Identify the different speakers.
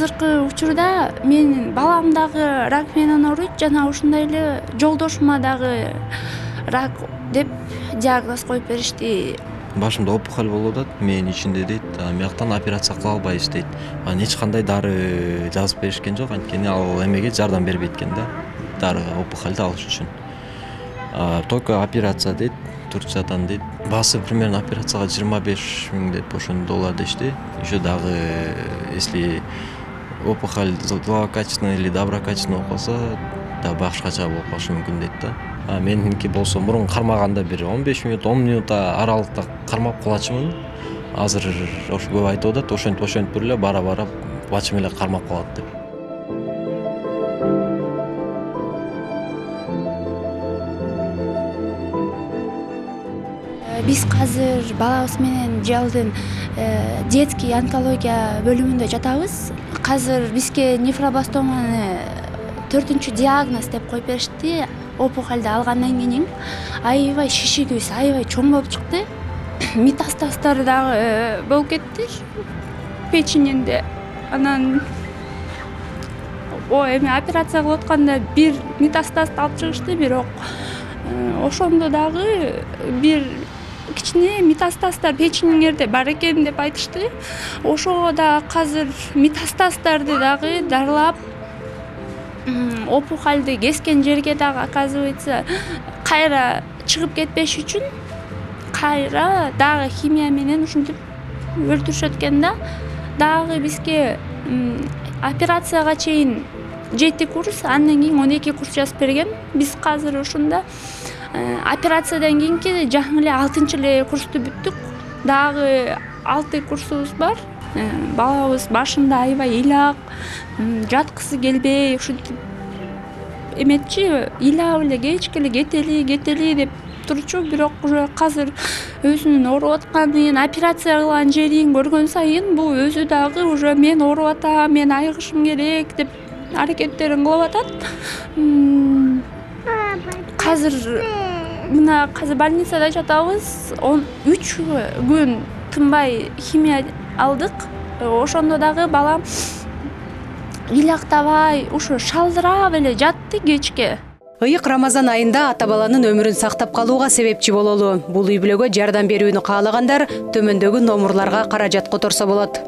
Speaker 1: азыркы учурда менин балам дагы рак менен ооруйт, жана ушундай эле жолдошума дагы рак деп диагноз коюп беришти.
Speaker 2: Башымда опухоль болуп атат, мээнин ичинде дейт. Мияктан операция кыла албайбыз дейт. Анан эч кандай дары жазып беришкен жок, анткени ал эмеге жардам бербейт экен да. Дары опухольду алыш үчүн. Только операция дейт, Турциядан дейт. Баасы примерно операцияга 25 000 деп ошондой доллар дешти. Еще дагы если опухоль злокачественная или доброкачественная болуп калса, да башкача болуп калышы мүмкүн дейт да. Меники болсо мурун кармаганда бир 15 минут, 10 минутта аралыкта кармап калачумун. Азыр ошо көп айтып атат, ошентип эле бара-бара бачым эле кармап калат деп.
Speaker 1: Биз азыр балабыз менен жалдын детский онкология бөлүмүндө жатабыз. Азыр бизге нефробластоманы 4-чү диагноз деп коюп беришти. Опухолду алгандан кийин аябай шишигибиз аябай чоң болуп чыкты. Метастаздар дагы болуп кетти печенинде. Анан эми операция кылып атканда бир метастазды алып чыгышты, бирок ошондо дагы бир кичине метастаздар печениңерде бар экен деп айтышты. Ошого да азыр метастаздарды дагы дарылап, опухолду кескен жерге дагы оказывается кайра чыгып кетпеш үчүн кайра дагы химия менен ушинтип өлтүрүшөт экен да. Дагы бизге операцияга чейин 7 курс, андан кийин 12 курс жазып берген. Биз азыр ушунда операциядан кийинки жаңы эле 6-чы эле курсту бүттүк. Дагы 6 курсубуз бар. Балабыз башында аябай ыйлак, жаткысы келбей, ушинтип эметчи, ыйлап эле кечке кетели деп турчу, бирок уже азыр өзүнүн ооруп атканын, операция кылган жерин көргөн сайын бул өзү дагы уже мен ооруп атам, мен айыгышым керек деп аракеттерин кылып атат. Азыр мына больницада жатабыз. 13 күн тынбай химия алдык. Ошондо дагы балам ыйлактабай, ушу шалдырап эле жатты кечке.
Speaker 3: Ыйык Рамазан айында ата баланын өмүрүн сактап калууга себепчи бололу. Бул үй бүлөгө жардам берүүнү каалагандар төмөндөгү номурларга каражат которсо болот.